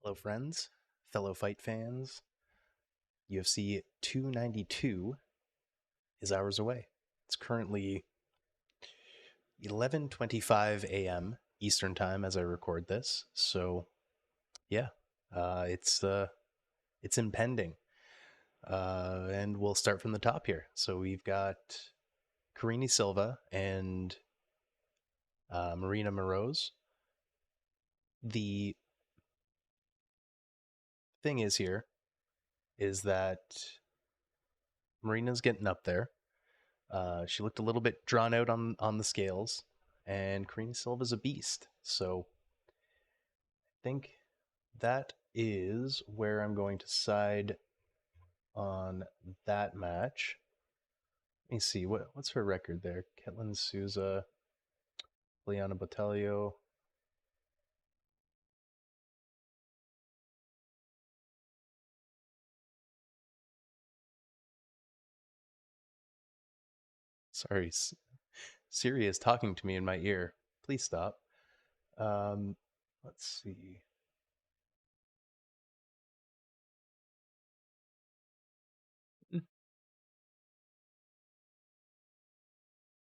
Hello, friends, fellow fight fans. UFC 292 is hours away. It's currently 11:25 a.m. Eastern Time as I record this. So, yeah, it's impending, and we'll start from the top here. So we've got Karine Silva and Marina Moroz. The thing is that Marina's getting up there. She looked a little bit drawn out on the scales, and Karina Silva's a beast. So I think that is where I'm going to side on that match. Let me see what's her record there. Ketlin Souza, Liana Botelho. Sorry, Siri is talking to me in my ear. Please stop. Um, let's see.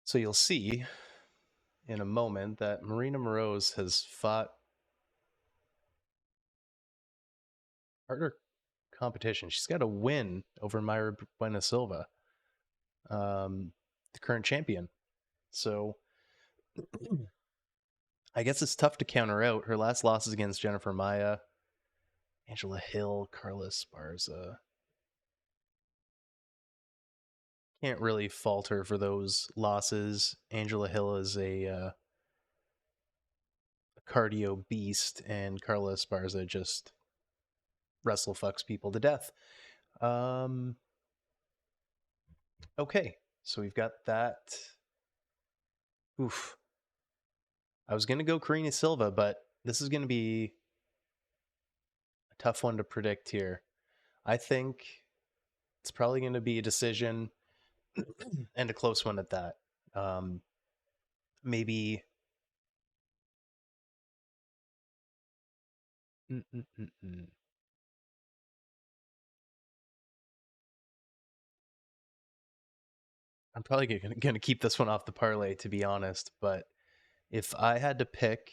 So you'll see in a moment that Marina Moroz has fought harder competition. She's got a win over Myra Buena Silva, the current champion. So I guess it's tough to counter out. Her last losses against Jennifer Maia, Angela Hill, Carla Esparza. Can't really fault her for those losses. Angela Hill is a cardio beast, and Carla Esparza just wrestle fucks people to death. Okay, so we've got that. Oof. I was going to go Karina Silva, but this is going to be a tough one to predict here. I think it's probably going to be a decision and a close one at that. Maybe. Mm-mm-mm-mm. I'm probably going to keep this one off the parlay, to be honest. But if I had to pick,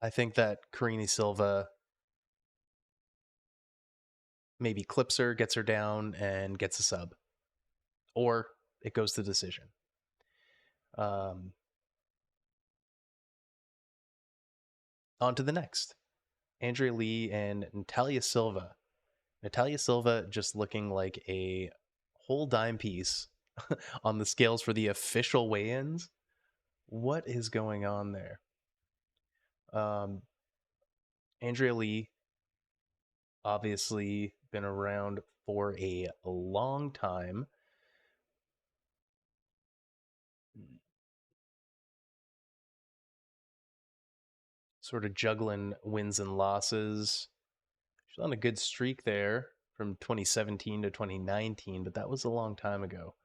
I think that Karine Silva maybe clips her, gets her down, and gets a sub, or it goes to decision. Um, on to the next. Andrea Lee and Natalia Silva. Natalia Silva just looking like a whole dime piece on the scales for the official weigh-ins. What is going on there? Um, Andrea Lee, obviously been around for a long time. Sort of juggling wins and losses. She's on a good streak there from 2017 to 2019, but that was a long time ago.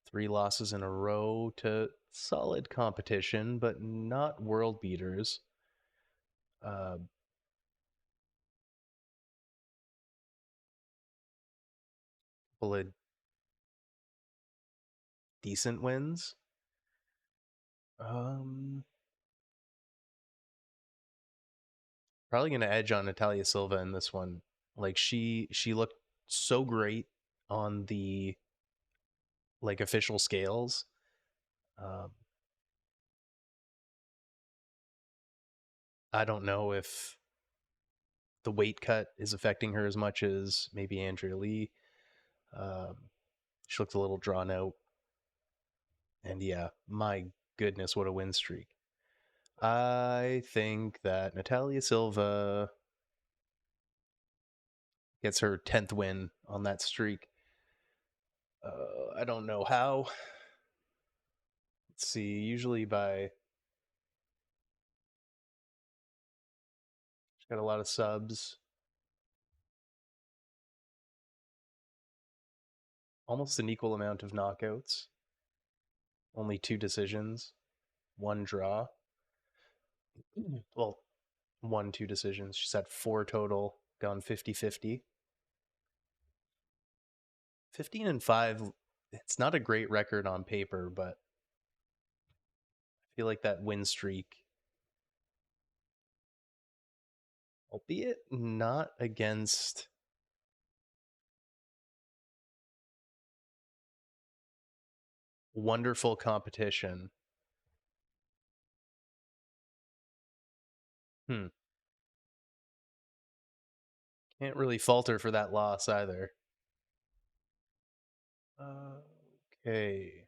3 losses in a row to solid competition, but not world beaters. Uh, Couple of decent wins. Um, Probably gonna edge on Natalia Silva in this one. Like she looked so great on the like official scales. Um, I don't know if the weight cut is affecting her as much as maybe Andrea Lee. Um, she looked a little drawn out, and yeah, my goodness, what a win streak! I think that Natalia Silva gets her 10th win on that streak. I don't know how. Let's see. Usually by she's got a lot of subs. almost an equal amount of knockouts, only 2 decisions, 1 draw. Well, 1, 2 decisions. She's had 4 total, gone 50-50. 15-5. It's not a great record on paper, but I feel like that win streak, albeit not against wonderful competition. Hmm. Can't really falter for that loss either. Okay.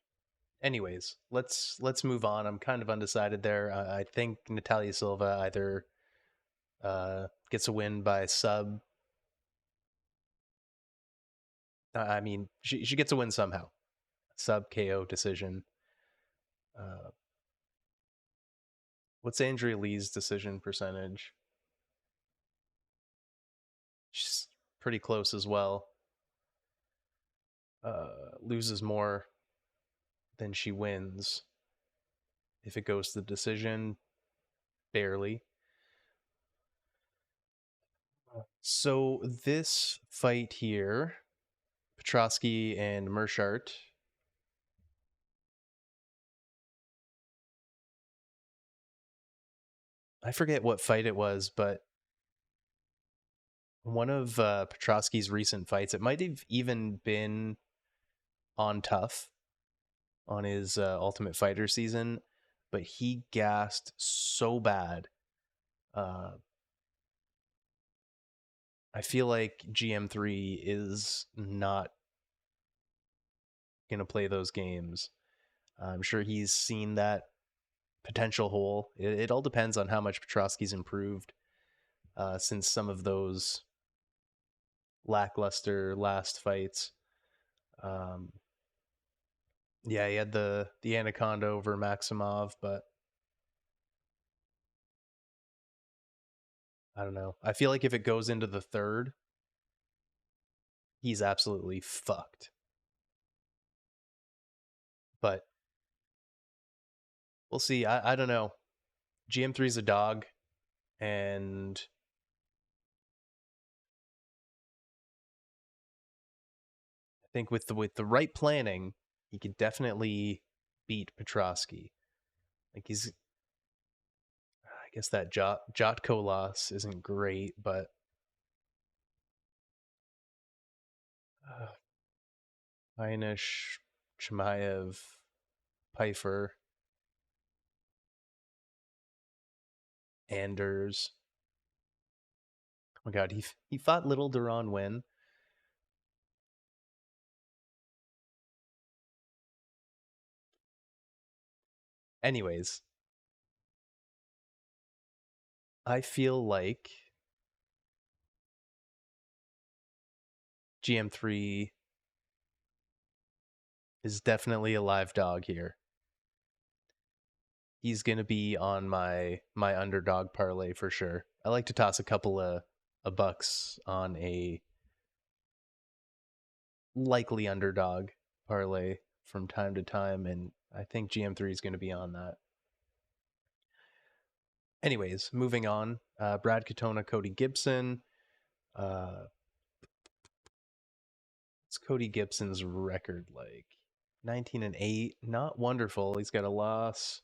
Anyways, let's move on. I'm kind of undecided there. I think Natalia Silva either gets a win by sub. I mean, she gets a win somehow. Sub KO decision. Uh, what's Andrea Lee's decision percentage? She's pretty close as well. Loses more than she wins. If it goes to the decision, barely. So this fight here, Petrosky and Mershart. I forget what fight it was, but one of Petrosky's recent fights, it might have even been on Tough on his Ultimate Fighter season, but he gassed so bad. Uh, I feel like GM3 is not going to play those games. I'm sure he's seen that potential hole. It all depends on how much Petrosky's improved since some of those lackluster last fights. Um, yeah, he had the Anaconda over Maximov, but I don't know. I feel like if it goes into the third, he's absolutely fucked. But we'll see. I don't know. GM3 is a dog, and I think with the right planning, he could definitely beat Petrosky. Like I guess that Jotko loss isn't great, but uh, Heinisch, Chimaev, Pfeiffer, Anders. Oh my god, he fought Little Duran when. Anyways, I feel like GM3 is definitely a live dog here. He's gonna be on my underdog parlay for sure. I like to toss a couple of bucks on a likely underdog parlay from time to time, and I think GM3 is going to be on that. Anyways, moving on. Brad Katona, Cody Gibson. What's Cody Gibson's record like? 19-8, not wonderful. He's got a loss.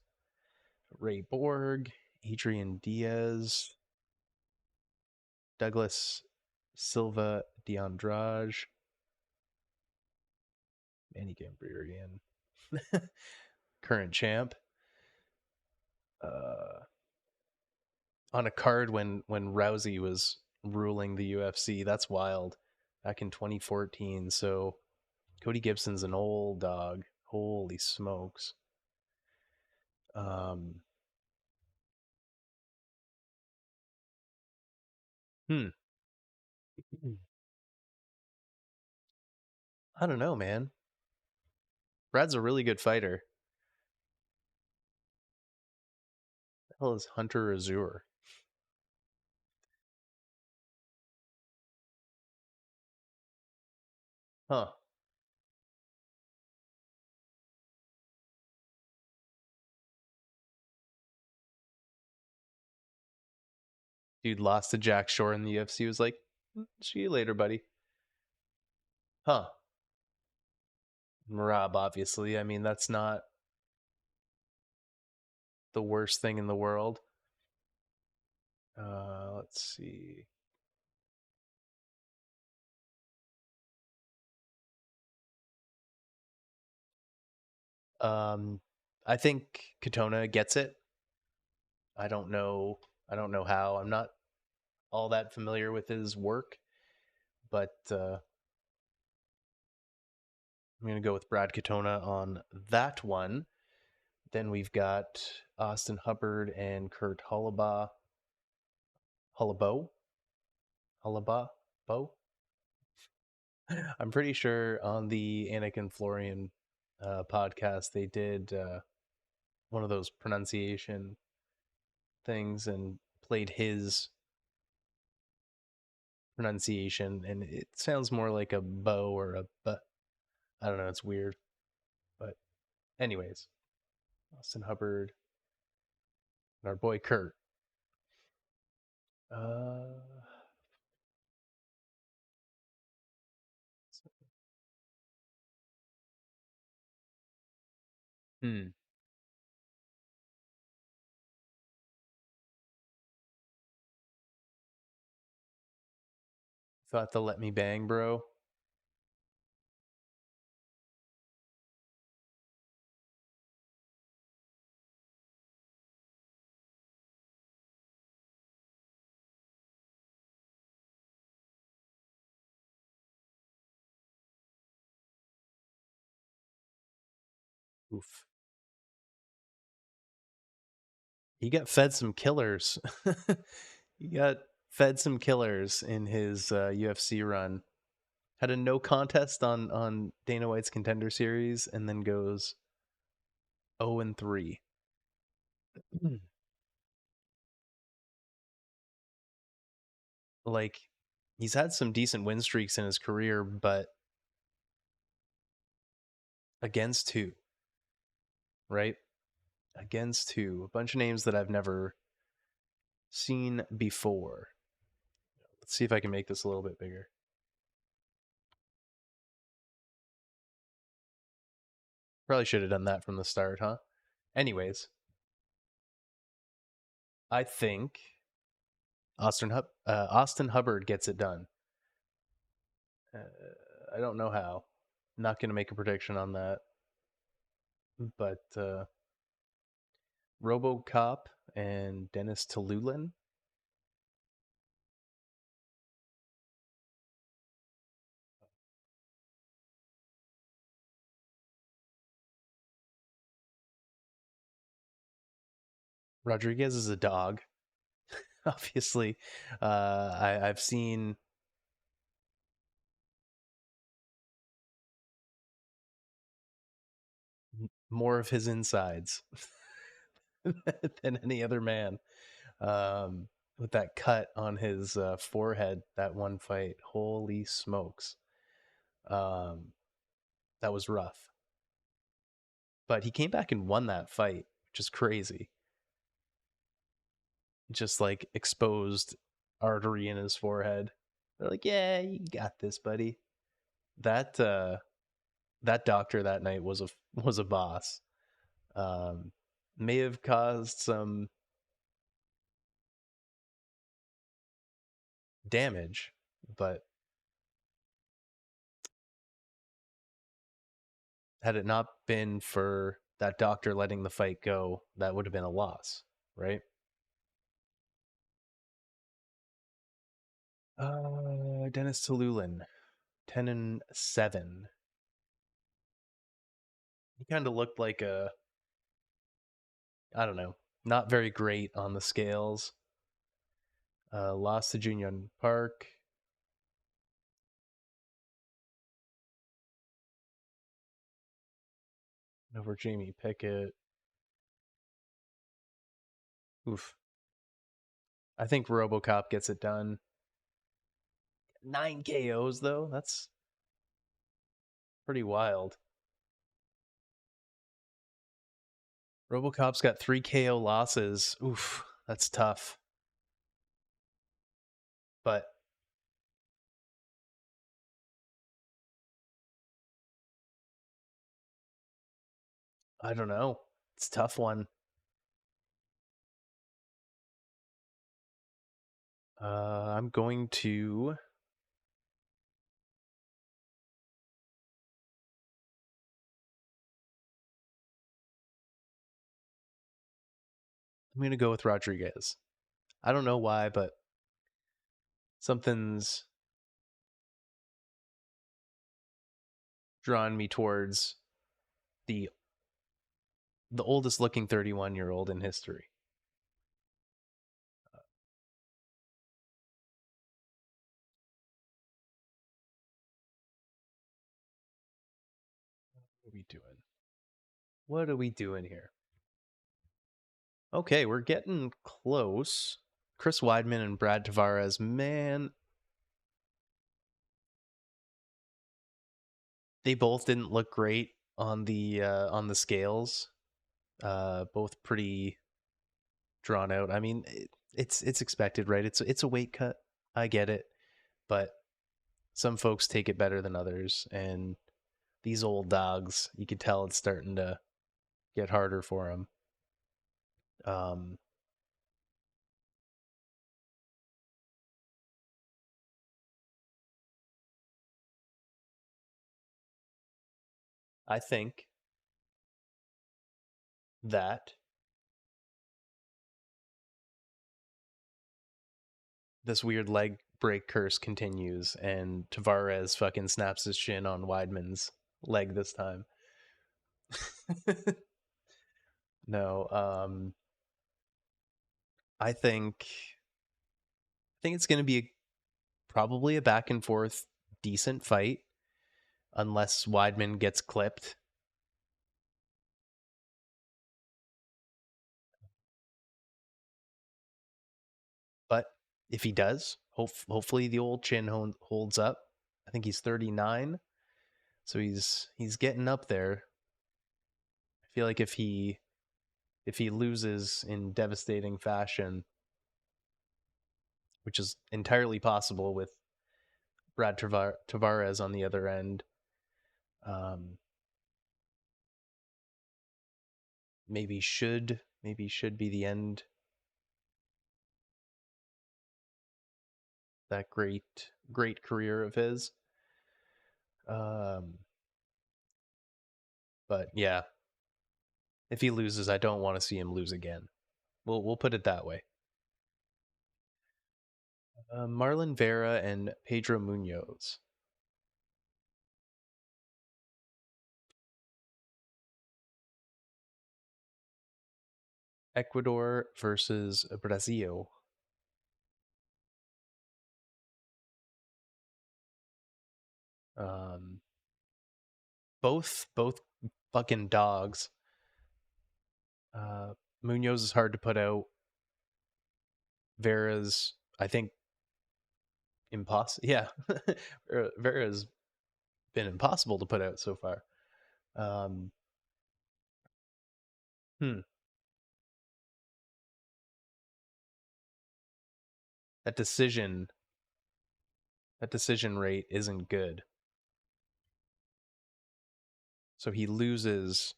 Ray Borg, Adrian Diaz, Douglas Silva DeAndrade, Manny Gambarian, current champ. Uh, on a card when Rousey was ruling the UFC. That's wild. Back in 2014. So Cody Gibson's an old dog. Holy smokes. Um, hmm. I don't know, man. Brad's a really good fighter. The hell is Hunter Azure? Huh. Dude lost to Jack Shore in the UFC. Was like, see you later, buddy. Huh. Marab, obviously. I mean, that's not the worst thing in the world. Let's see. Um, I think Katona gets it. I don't know. I don't know how. I'm not all that familiar with his work, but I'm going to go with Brad Katona on that one. Then we've got Austin Hubbard and Kurt Hollabaugh. Hollabo? Hollaba? Bo? I'm pretty sure on the Anakin Florian podcast, they did one of those pronunciation things and played his pronunciation, and it sounds more like a bow or a but. I don't know. It's weird, but anyways, Austin Hubbard and our boy Kurt. Uh, hmm. Thought to let me bang, bro. Oof. He got fed some killers. He got fed some killers in his UFC run. Had a no contest on Dana White's Contender Series, and then goes 0-3. Like, he's had some decent win streaks in his career, but against who? Right? Against who? A bunch of names that I've never seen before. Let's see if I can make this a little bit bigger. Probably should have done that from the start, huh? Anyways, I think Austin Hubbard gets it done. Uh, I don't know how. Not going to make a prediction on that, but RoboCop and Dennis Tululin. Rodriguez is a dog. Obviously, I've seen more of his insides than any other man. With that cut on his forehead, that one fight, holy smokes, um, that was rough. But he came back and won that fight, which is crazy. Just like exposed artery in his forehead. They're like, "Yeah, you got this, buddy." That that doctor that night was a boss. Um, may have caused some damage, but had it not been for that doctor letting the fight go, that would have been a loss, right? Dennis Tululin, 10-7. He kind of looked like a, I don't know, not very great on the scales. Lost to Junyon Park. Over Jamie Pickett. Oof. I think RoboCop gets it done. 9 KOs though. That's pretty wild. RoboCop's got 3 KO losses. Oof, that's tough. But I don't know. It's a tough one. I'm going to. I'm going to go with Rodriguez. I don't know why, but something's drawn me towards the the oldest looking 31-year-old in history. What are we doing? What are we doing here? Okay, we're getting close. Chris Weidman and Brad Tavares, man, they both didn't look great on the scales. Both pretty drawn out. I mean, it's expected, right? It's a weight cut. I get it, but some folks take it better than others, and these old dogs, you could tell it's starting to get harder for them. Um, I think that this weird leg break curse continues, and Tavares fucking snaps his shin on Weidman's leg this time. No, I think it's going to be probably a back and forth decent fight, unless Weidman gets clipped. But if he does, hopefully the old chin holds up. I think he's 39, so he's getting up there. I feel like if he loses in devastating fashion, which is entirely possible with Brad Tavares on the other end, um, maybe should be the end. That great career of his. Um, but yeah, if he loses, I don't want to see him lose again. We'll put it that way. Marlon Vera and Pedro Munoz. Ecuador versus Brazil. Um, both fucking dogs. Uh, Munoz is hard to put out. Vera's, I think, impossible. Yeah, Vera's been impossible to put out so far. Um, hmm, that decision that decision rate isn't good. So he loses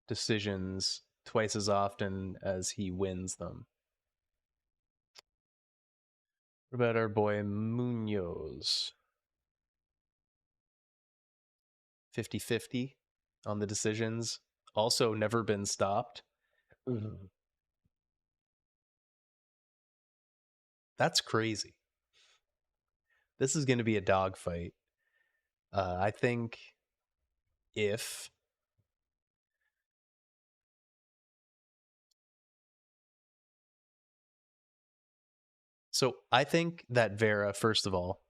decisions twice as often as he wins them. What about our boy Munoz? 50-50 on the decisions. Also never been stopped. Mhm. That's crazy. This is going to be a dogfight. I think if so, I think that Vera, first of all,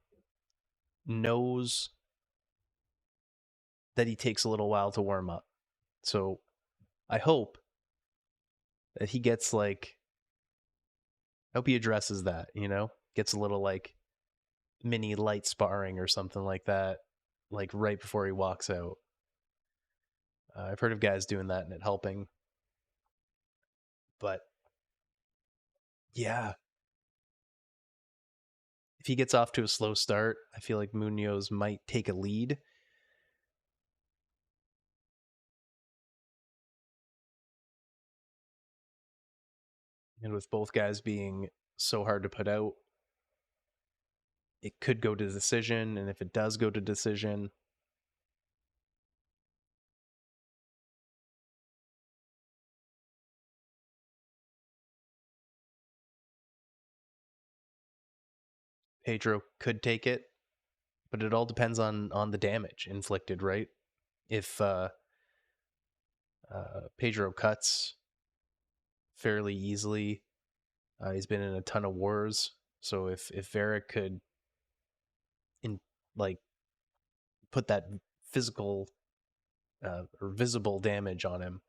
knows that he takes a little while to warm up. So I hope that he gets like, I hope he addresses that, gets a little like mini light sparring or something like that, like right before he walks out. I've heard of guys doing that and it helping. But yeah, if he gets off to a slow start, I feel like Munoz might take a lead. And with both guys being so hard to put out, it could go to decision. And if it does go to decision, Pedro could take it, but it all depends on the damage inflicted, right? If Pedro cuts fairly easily, he's been in a ton of wars. So if Vera could in like put that physical or visible damage on him,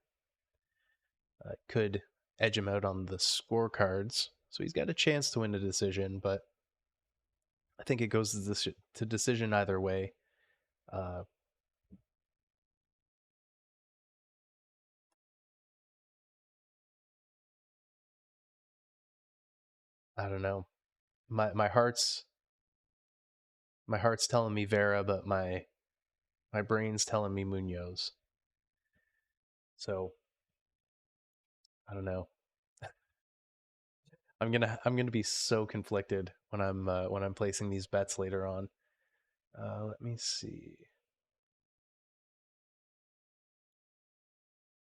could edge him out on the scorecards. So he's got a chance to win a decision, but I think it goes to decision either way. Uh, I don't know. My heart's telling me Vera, but my brain's telling me Munoz. So I don't know. I'm gonna be so conflicted when I'm placing these bets later on. Let me see.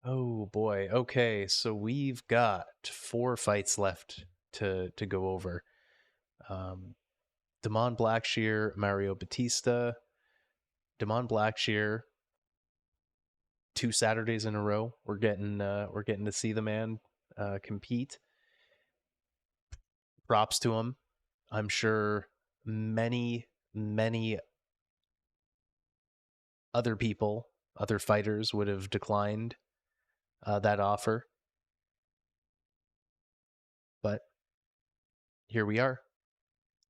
Oh boy. Okay, so we've got 4 fights left to go over. Um, Damon Blackshear, Mario Batista. Damon Blackshear, 2 Saturdays in a row. We're getting to see the man compete. Props to him. I'm sure many other people, other fighters would have declined that offer, but here we are.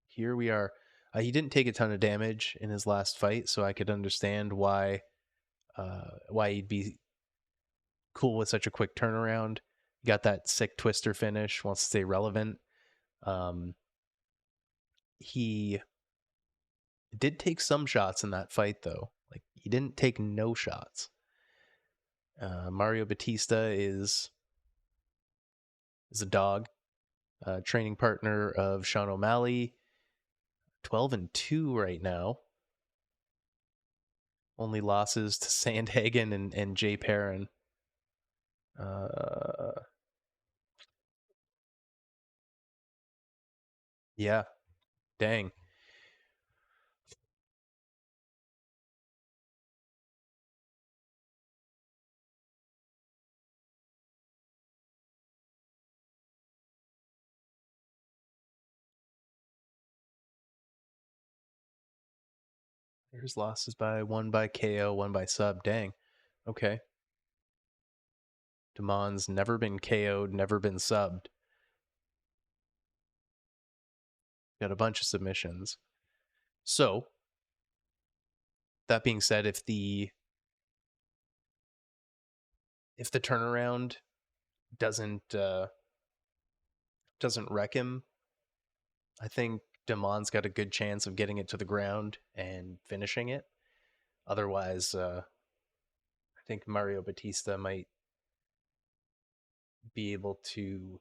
Here we are. He didn't take a ton of damage in his last fight, so I could understand why he'd be cool with such a quick turnaround. He got that sick twister finish. Wants to stay relevant. Um, he did take some shots in that fight, though. Like he didn't take no shots. Mario Batista is a dog, training partner of Sean O'Malley. 12-2 right now. Only losses to Sandhagen and Jay Perrin. Uh, yeah, dang. There's losses by one by KO, one by sub. Dang. Okay. Damon's never been KO'd, never been subbed. Got a bunch of submissions. So, that being said, if the turnaround doesn't doesn't wreck him, I think Damon's got a good chance of getting it to the ground and finishing it. Otherwise, I think Mario Batista might be able to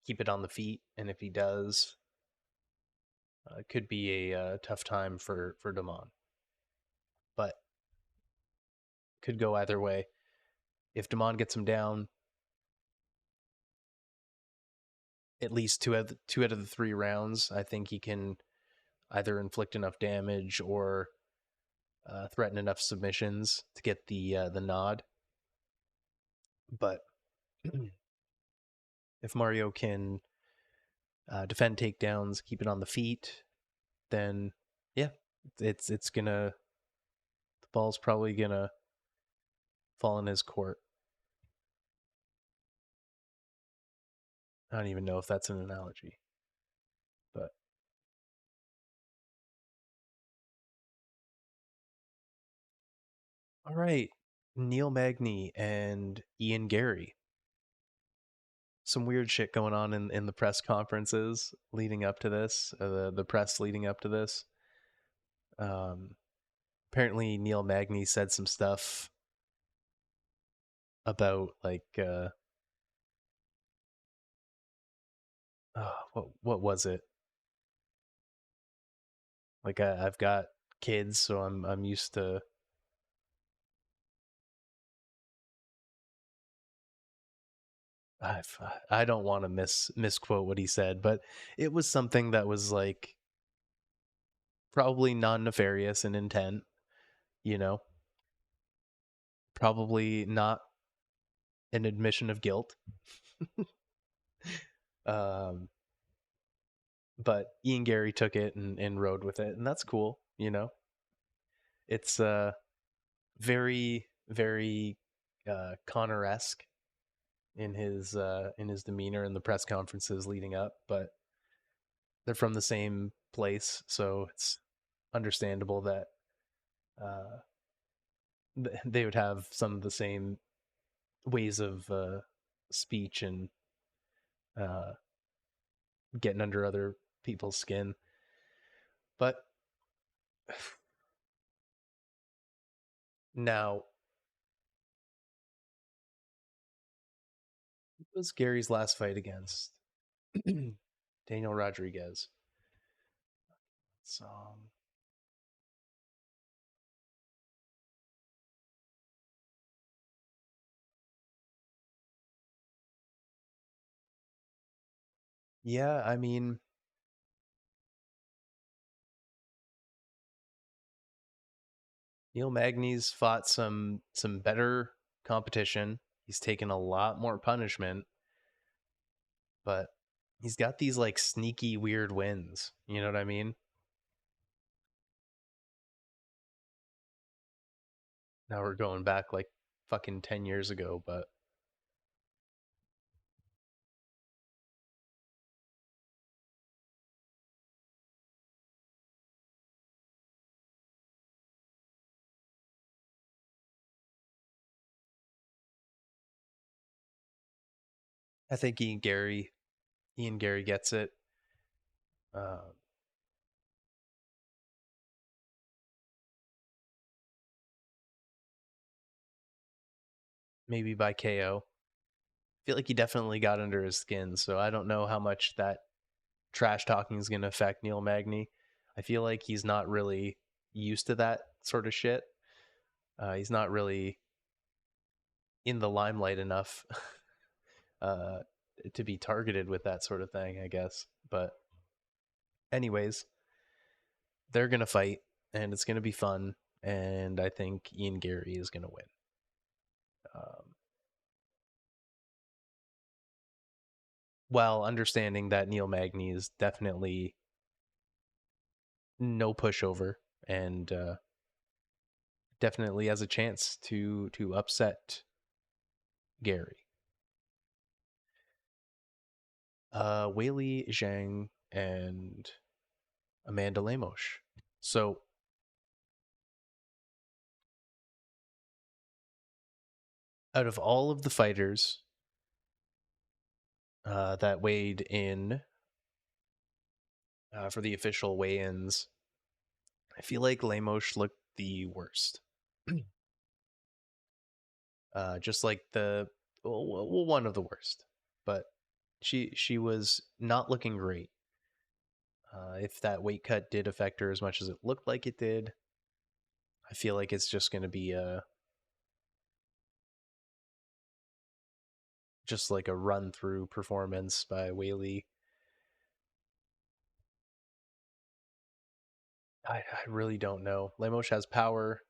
keep it on the feet, and if he does, it could be a tough time for Damon. But could go either way. If Damon gets him down, at least two out of the 3 rounds, I think he can either inflict enough damage or threaten enough submissions to get the nod. But if Mario can defend takedowns, keep it on the feet, then yeah, it's gonna the ball's probably gonna fall in his court. I don't even know if that's an analogy, but all right. Neil Magny and Ian Gary. some weird shit going on in the press conferences leading up to this, the press leading up to this. Um, Apparently Neil Magny said some stuff about like what was it? Like I've got kids, so I'm used to. I've, I don't want to misquote what he said, but it was something that was like probably non nefarious in intent. You know, probably not an admission of guilt. um, but Ian Gary took it and rode with it, and that's cool. You know, it's very very Connor-esque in his demeanor in the press conferences leading up, but they're from the same place, so it's understandable that uh, they would have some of the same ways of speech and uh, getting under other people's skin. But now, what was Gary's last fight against? Daniel Rodriguez. So, yeah, I mean, Neil Magny's fought some better competition. He's taken a lot more punishment, but he's got these like sneaky weird wins. You know what I mean? Now we're going back like fucking 10 years ago, but I think Ian Gary gets it. Uh, Maybe by KO. Feel like he definitely got under his skin, so I don't know how much that trash talking is going to affect Neil Magny. I feel like he's not really used to that sort of shit. He's not really in the limelight enough uh, to be targeted with that sort of thing, I guess. But, anyways, they're going to fight, and it's going to be fun. And I think Ian Gary is going to win. Um, while understanding that Neil Magny is definitely no pushover and definitely has a chance to upset Gary. Weili Zhang and Amanda Lemos. So out of all of the fighters that weighed in for the official weigh-ins, I feel like Lemos looked the worst. Just like one of the worst, but she was not looking great. If that weight cut did affect her as much as it looked like it did, I feel like it's just going to be a just like a run through performance by Weili. I really don't know. Lemos has power.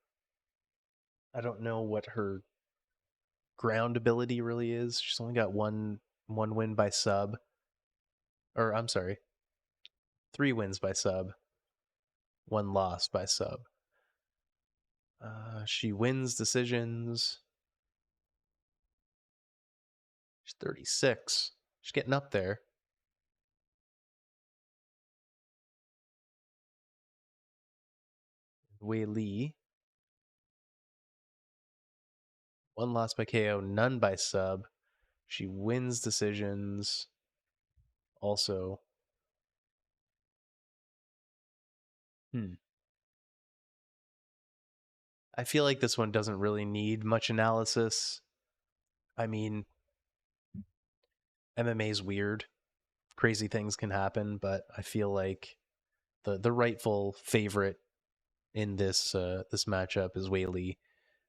I don't know what her ground ability really is. She's only got one win by sub, or I'm sorry, 3 wins by sub, 1 loss by sub. She wins decisions. She's 36. She's getting up there. Wei Li, 1 loss by KO, none by sub. She wins decisions. Also, hmm. I feel like this one doesn't really need much analysis. I mean, MMA is weird. Crazy things can happen, but I feel like the rightful favorite in this matchup is Whaley,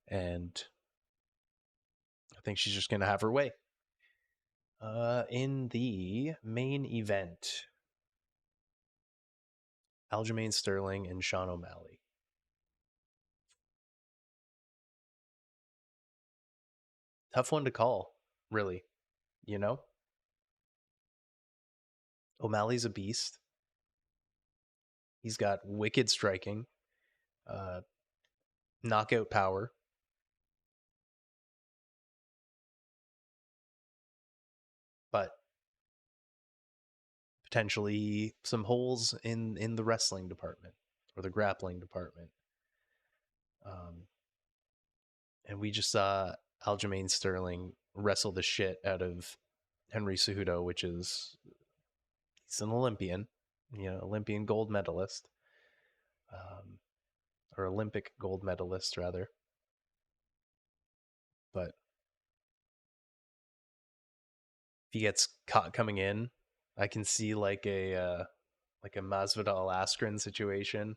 and I think she's just gonna have her way. In the main event, Aljamain Sterling and Sean O'Malley. Tough one to call, really. You know, O'Malley's a beast. He's got wicked striking, uh, knockout power, but potentially some holes in the wrestling department or the grappling department. Um, and we just saw Aljamain Sterling wrestle the shit out of Henry Cejudo, which is he's an Olympian, Olympian gold medalist, um, or Olympic gold medalist rather. But if he gets caught coming in, I can see like a Masvidal Askren situation.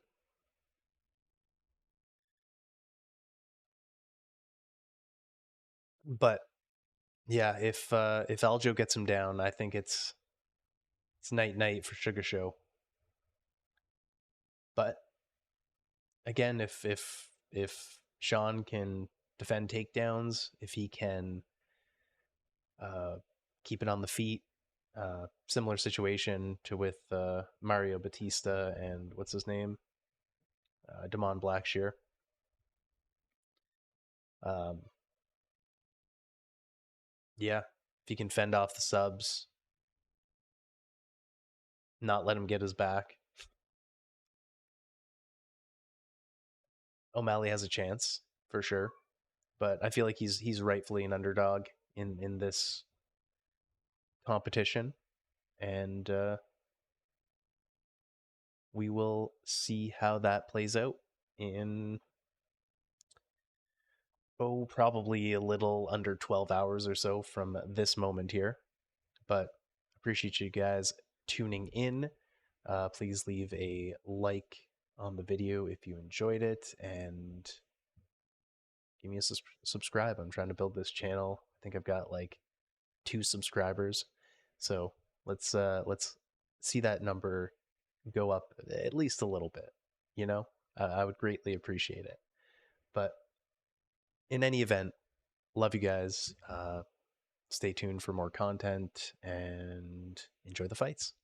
But yeah, if Aljo gets him down, I think it's night night for Sugar Show. But again, if Sean can defend takedowns, if he can uh, keep it on the feet, similar situation to with Mario Batista and what's his name, Damon Blackshear. Um, yeah, if he can fend off the subs, not let him get his back, O'Malley has a chance for sure. But I feel like he's rightfully an underdog in this competition, and we will see how that plays out in probably a little under 12 hours or so from this moment here. But appreciate you guys tuning in. Please leave a like on the video if you enjoyed it, and give me a subscribe. I'm trying to build this channel. I think I've got like 2 subscribers, so let's see that number go up at least a little bit. You know, I would greatly appreciate it. But in any event, love you guys. Stay tuned for more content and enjoy the fights.